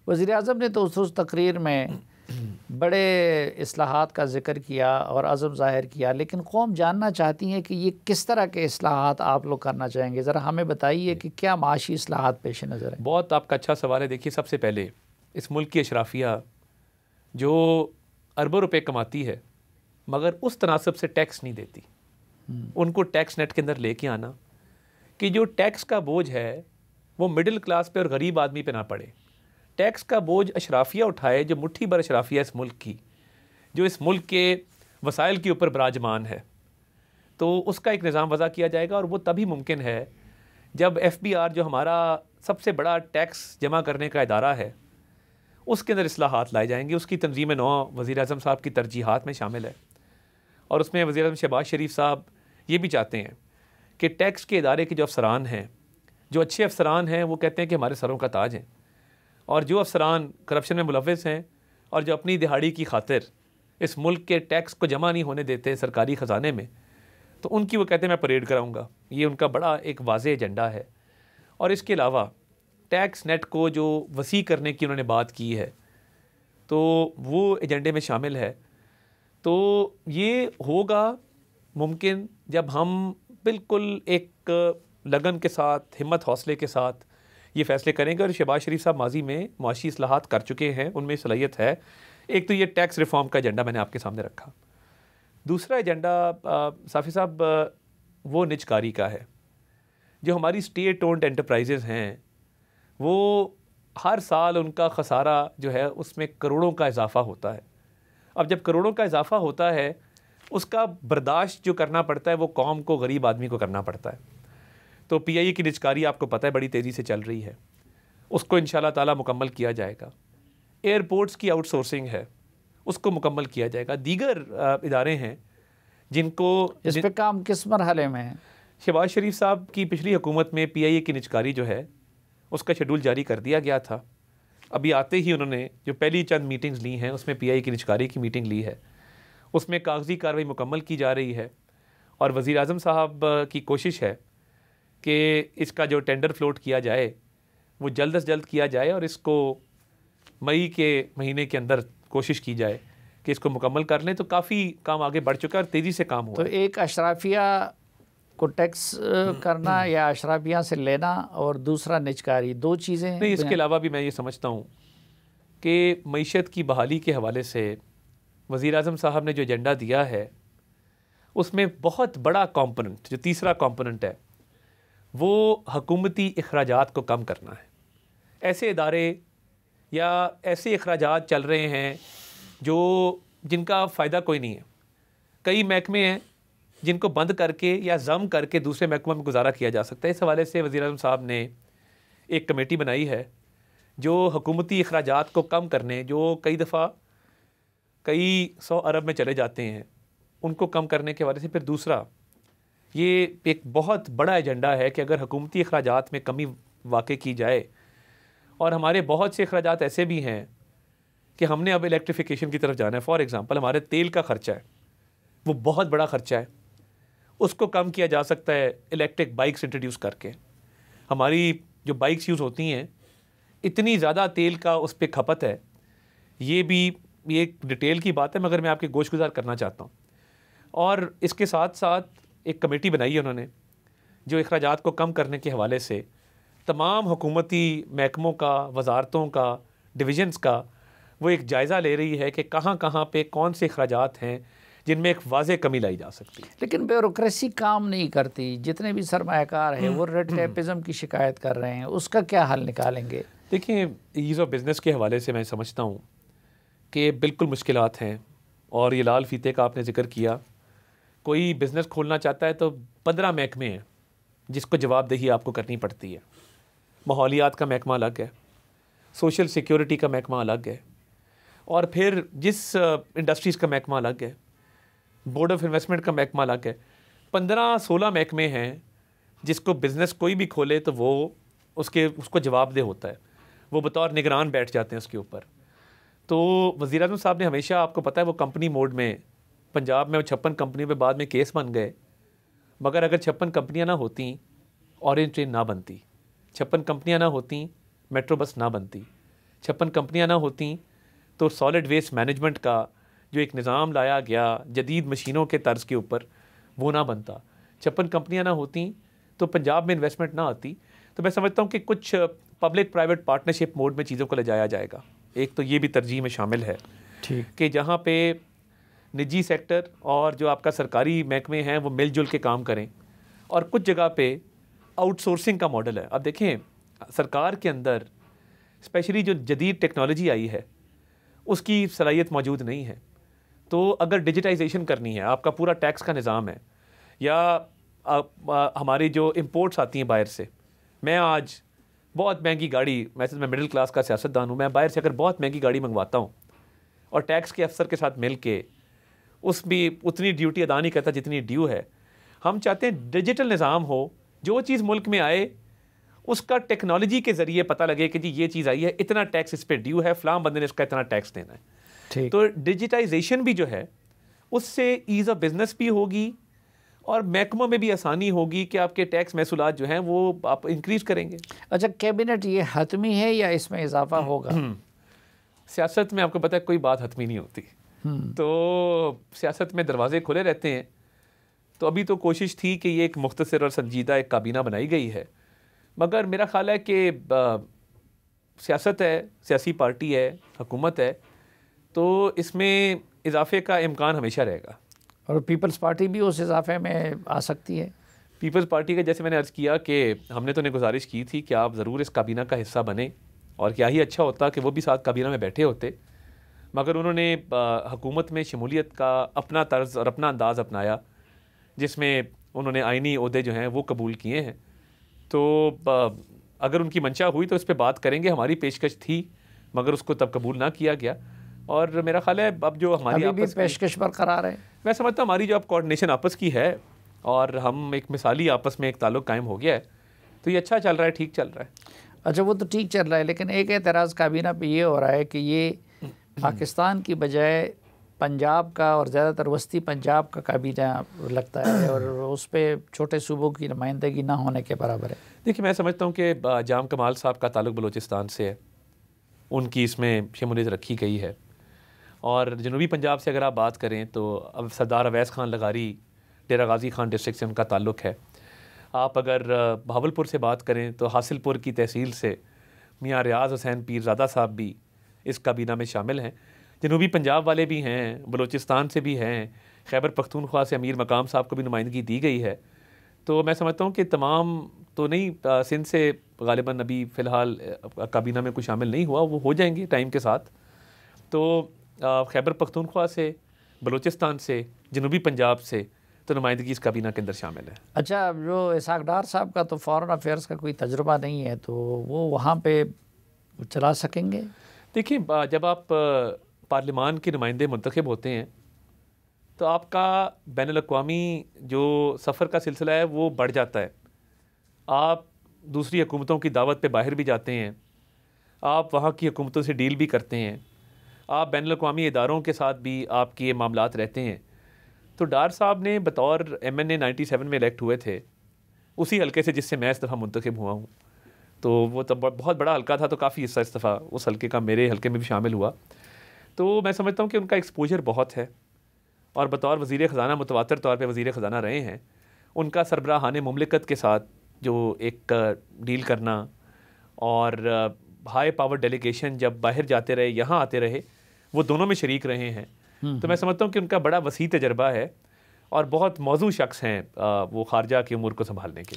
वज़ीर-ए-आज़म ने तो उस तकरीर में बड़े इस्लाहात का ज़िक्र किया और अज़म ज़ाहिर किया, लेकिन कौम जानना चाहती है कि ये किस तरह के इस्लाहात आप लोग करना चाहेंगे। ज़रा हमें बताइए कि क्या माशी इस्लाहात पेश नज़र है। बहुत आपका अच्छा सवाल है। देखिए, सबसे पहले इस मुल्क की अशराफिया जो अरबों रुपए कमाती है मगर उस तनासब से टैक्स नहीं देती, उनको टैक्स नेट के अंदर लेके आना कि जो टैक्स का बोझ है वो मिडिल क्लास पे और गरीब आदमी पे ना पड़े। टैक्स का बोझ अशराफिया उठाए, जो मुट्ठी भर अशराफिया इस मुल्क की, जो इस मुल्क के वसाइल के ऊपर विराजमान है, तो उसका एक निज़ाम वज़ा किया जाएगा। और वो तभी मुमकिन है जब FBR जो हमारा सबसे बड़ा टैक्स जमा करने का इदारा है उसके अंदर इस्लाहात लाए जाएंगे। उसकी तंजीम नौ वज़ीर-ए-आज़म साहब की तरजीहात में शामिल है और उसमें वज़ीर-ए-आज़म शहबाज शरीफ साहब ये भी चाहते हैं कि टैक्स के इदारे के जो अफसरान हैं, जो अच्छे अफसरान हैं, वो कहते हैं कि हमारे सरों का ताज हैं, और जो अफसरान करप्शन में मुलव्वस हैं और जो अपनी दिहाड़ी की खातिर इस मुल्क के टैक्स को जमा नहीं होने देते सरकारी ख़जाने में, तो उनकी वो कहते हैं मैं परेड कराऊंगा। ये उनका बड़ा एक वाज़ेह एजेंडा है। और इसके अलावा टैक्स नेट को जो वसी करने की उन्होंने बात की है, तो वो एजेंडे में शामिल है। तो ये होगा मुमकिन जब हम बिल्कुल एक लगन के साथ, हिम्मत हौसले के साथ ये फ़ैसले करेंगे। और शहबाज शरीफ साहब माजी में मुआशी इस्लाहात कर चुके हैं, उनमें सलाहियत है। एक तो ये टैक्स रिफॉर्म का एजेंडा मैंने आपके सामने रखा। दूसरा एजेंडा साफ़ी साहब वो निजकारी का है। जो हमारी स्टेट ओन्ड एंटरप्राइजेज़ हैं वो हर साल उनका खसारा जो है उसमें करोड़ों का इजाफ़ा होता है। अब जब करोड़ों का इजाफ़ा होता है उसका बर्दाश्त जो करना पड़ता है वो कौम को, गरीब आदमी को करना पड़ता है। तो PIA की निजकारी आपको पता है बड़ी तेज़ी से चल रही है, उसको इंशाल्लाह ताला मुकम्मल किया जाएगा। एयरपोर्ट्स की आउटसोर्सिंग है, उसको मुकम्मल किया जाएगा। दीगर इदारे हैं जिनको इस पे काम किस मरहले में है? शहबाज शरीफ साहब की पिछली हुकूमत में PIA की निजकारी जो है उसका शेड्यूल जारी कर दिया गया था। अभी आते ही उन्होंने जो पहली चंद मीटिंग्स ली हैं उसमें PIA की निजकारी की मीटिंग ली है, उसमें कागज़ी कार्रवाई मुकम्मल की जा रही है। और वज़ीर-ए-आज़म साहब की कोशिश है कि इसका जो टेंडर फ्लोट किया जाए वो जल्द से जल्द किया जाए और इसको मई के महीने के अंदर कोशिश की जाए कि इसको मुकम्मल कर लें। तो काफ़ी काम आगे बढ़ चुका है और तेज़ी से काम हुआ। तो एक अशराफिया को टैक्स करना या अशराफिया से लेना और दूसरा निजकारी, दो चीज़ें हैं। नहीं, इसके अलावा भी मैं ये समझता हूँ कि मईशत की बहाली के हवाले से वज़ीर-ए-आज़म साहब ने जो एजेंडा दिया है उसमें बहुत बड़ा कॉम्पोनेंट, जो तीसरा कॉम्पोनेंट है, वो हुकूमती अखराजात को कम करना है। ऐसे इदारे या ऐसे अखराजात चल रहे हैं जो जिनका फ़ायदा कोई नहीं है। कई महकमे हैं जिनको बंद करके या ज़म करके दूसरे महकमों में गुजारा किया जा सकता है। इस हवाले से वज़ीर-ए-आज़म साहब ने एक कमेटी बनाई है जो हुकूमती अखराजात को कम करने, जो कई दफ़ा कई 100 अरब में चले जाते हैं, उनको कम करने के हवाले से। फिर दूसरा, ये एक बहुत बड़ा एजेंडा है कि अगर हुकूमती अखराजात में कमी वाक़ई की जाए, और हमारे बहुत से अखराजात ऐसे भी हैं कि हमने अब इलेक्ट्रिफिकेशन की तरफ जाना है। फॉर एग्ज़ाम्पल, हमारे तेल का ख़र्चा है, वो बहुत बड़ा ख़र्चा है, उसको कम किया जा सकता है इलेक्ट्रिक बाइक्स इंट्रोड्यूस करके। हमारी जो बाइक्स यूज़ होती हैं, इतनी ज़्यादा तेल का उस पर खपत है। ये एक डिटेल की बात है मगर मैं आपके गोशगुजार करना चाहता हूँ। और इसके साथ साथ एक कमेटी बनाई है उन्होंने जो अखराजात को कम करने के हवाले से तमाम हुकूमती महकमों का, वजारतों का, डिविजन्स का वो एक जायज़ा ले रही है कि कहाँ कहाँ पे कौन से अखराजात हैं जिनमें एक वाज़ेह कमी लाई जा सकती है। लेकिन ब्यूरोक्रेसी काम नहीं करती। जितने भी सरमायाकार हैं वो रेड टेपिज्म की शिकायत कर रहे हैं, उसका क्या हल निकालेंगे? देखिए, ईज़ ऑफ बिज़नेस के हवाले से मैं समझता हूँ कि बिल्कुल मुश्किलात हैं। और ये लाल फीते का आपने ज़िक्र किया, कोई बिज़नेस खोलना चाहता है तो 15 महकमे हैं जिसको जवाबदेही आपको करनी पड़ती है। माहौलियात का महकमा अलग है, सोशल सिक्योरिटी का महकमा अलग है, और फिर जिस इंडस्ट्रीज़ का महकमा अलग है, बोर्ड ऑफ इन्वेस्टमेंट का महकमा अलग है। 15-16 महकमे हैं जिसको बिज़नेस कोई भी खोले तो वो उसको जवाबदेह होता है, वो बतौर निगरान बैठ जाते हैं उसके ऊपर। तो वज़ीर-ए-आज़म साहब ने हमेशा, आपको पता है, वो कंपनी मोड में, पंजाब में वो 56 कंपनियों पे बाद में केस बन गए, मगर अगर 56 कंपनियां ना होती, ऑरेंज ट्रेन ना बनती, 56 कंपनियां ना होती, मेट्रो बस ना बनती, 56 कंपनियां ना होती तो सॉलिड वेस्ट मैनेजमेंट का जो एक निज़ाम लाया गया जदीद मशीनों के तर्ज के ऊपर, वो ना बनता। 56 कंपनियां ना होती तो पंजाब में इन्वेस्टमेंट ना आती। तो मैं समझता हूँ कि कुछ पब्लिक प्राइवेट पार्टनरशिप मोड में चीज़ों को ले जाया जाएगा। एक तो ये भी तरजीह में शामिल है कि जहाँ पे निजी सेक्टर और जो आपका सरकारी महकमे हैं वो मिलजुल के काम करें, और कुछ जगह पे आउटसोर्सिंग का मॉडल है। अब देखें, सरकार के अंदर स्पेशली जो जदीद टेक्नोलॉजी आई है उसकी सलाहियत मौजूद नहीं है। तो अगर डिजिटाइजेशन करनी है, आपका पूरा टैक्स का निज़ाम है, या हमारी जो इंपोर्ट्स आती हैं बाहर से, मैं आज बहुत महंगी गाड़ी, वैसे मैं मिडिल क्लास का सियासतदान हूँ, मैं बाहर से अगर बहुत महंगी गाड़ी मंगवाता हूँ और टैक्स के अफसर के साथ मिल के उस भी उतनी ड्यूटी अदा नहीं करता जितनी ड्यू है। हम चाहते हैं डिजिटल निज़ाम हो, जो चीज़ मुल्क में आए उसका टेक्नोलॉजी के ज़रिए पता लगे कि जी ये चीज़ आई है, इतना टैक्स इस पर ड्यू है, फ़लाँ बंदे ने इसका इतना टैक्स देना है। तो डिजिटाइजेशन भी जो है उससे ईज़ ऑफ बिज़नेस भी होगी और महकमों में भी आसानी होगी कि आपके टैक्स महसूलात जो हैं वो आप इंक्रीज़ करेंगे। अच्छा, कैबिनेट ये हतमी है या इसमें इजाफा होगा? सियासत में आपको पता है कोई बात हतमी नहीं होती। तो सियासत में दरवाजे खुले रहते हैं। तो अभी तो कोशिश थी कि ये एक मुख्तसर और संजीदा एक काबीना बनाई गई है, मगर मेरा ख्याल है कि सियासत है, सियासी पार्टी है, हुकूमत है, तो इसमें इजाफे का इम्कान हमेशा रहेगा। और पीपल्स पार्टी भी उस इजाफे में आ सकती है। पीपल्स पार्टी का जैसे मैंने अर्ज़ किया कि हमने तो उन्हें गुजारिश की थी कि आप ज़रूर इस काबीना का हिस्सा बने, और क्या ही अच्छा होता कि वो भी साथ काबीना में बैठे होते, मगर उन्होंने हुकूमत में शमूलियत का अपना तर्ज और अपना अंदाज़ अपनाया, जिसमें उन्होंने आइनी ओहदे जो हैं वो कबूल किए हैं। तो अगर उनकी मंशा हुई तो इस पर बात करेंगे। हमारी पेशकश थी मगर उसको तब कबूल ना किया गया, और मेरा ख्याल है अब जो हमारी अभी भी पेशकश बरकरार है। मैं समझता हूँ हमारी जो अब कोऑर्डिनेशन आपस की है और हम एक मिसाली आपस में एक ताल्लुक़ कायम हो गया है, तो ये अच्छा चल रहा है, ठीक चल रहा है। अच्छा, वो तो ठीक चल रहा है, लेकिन एक एतराज़ काबीना पे ये हो रहा है कि ये पाकिस्तान की बजाय पंजाब का और ज़्यादातर वस्ती पंजाब का काबीना लगता है, और उस पर छोटे सूबों की नुमाइंदगी ना होने के बराबर है। देखिए, मैं समझता हूँ कि जाम कमाल साहब का ताल्लुक़ बलूचिस्तान से है, उनकी इसमें शमूलियत रखी गई है। और जनूबी पंजाब से अगर आप बात करें तो अब सरदार अवैस खान लगारी डेरा गाजी खान डिस्ट्रिक्ट से उनका ताल्लुक़ है। आप अगर भावलपुर से बात करें तो हासिलपुर की तहसील से मियाँ रियाज़ हुसैन पीरज़ादा साहब भी इस काबीना में शामिल हैं। जनूबी पंजाब वाले भी हैं, बलूचिस्तान से भी हैं, खैबर पख्तूनख्वा से अमीर मकाम साहब को भी नुमाइंदगी दी गई है। तो मैं समझता हूँ कि तमाम तो नहीं, सिंध से गालिबन अभी फ़िलहाल काबीना में कोई शामिल नहीं हुआ, वो हो जाएंगे टाइम के साथ। तो खैबर पख्तूनख्वा से, बलूचिस्तान से, जनूबी पंजाब से तो नुमाइंदगी इस काबीना के अंदर शामिल है। अच्छा, जो इसाक डार साहब का तो फॉरेन अफेयर्स का कोई तजुर्बा नहीं है, तो वो वहाँ पे चला सकेंगे? देखिए, जब आप पार्लिमान के नुमाइंदे मुंतखब होते हैं तो आपका बैनुल-अक़वामी जो सफ़र का सिलसिला है वो बढ़ जाता है। आप दूसरी हुकूमतों की दावत पे बाहर भी जाते हैं, आप वहाँ की हुकूमतों से डील भी करते हैं, आप बैनुल-अक़वामी इदारों के साथ भी आपके ये मामलात रहते हैं। तो डार साहब ने बतौर MNA 97 में इलेक्ट हुए थे, उसी हलके से जिससे मैं इस दफ़ा मुंतखब हुआ हूँ। तो वो तब बहुत बड़ा हलका था, तो काफ़ी हिस्सा इस दफ़ा उस हलके का मेरे हलके में भी शामिल हुआ। तो मैं समझता हूँ कि उनका एक्सपोजर बहुत है, और बतौर वज़ीर ख़ज़ाना मुतवातर तौर पे वज़ीर ख़ज़ाना रहे हैं। उनका सरबराहाने मुमलिकत के साथ जो एक डील करना, और हाई पावर डेलीगेशन जब बाहर जाते रहे, यहाँ आते रहे, वो दोनों में शरीक रहे हैं। तो मैं समझता हूँ कि उनका बड़ा वसी तजर्बा है और बहुत मौजू शख्स हैं वो खारजा की उमूर को संभालने के लिए।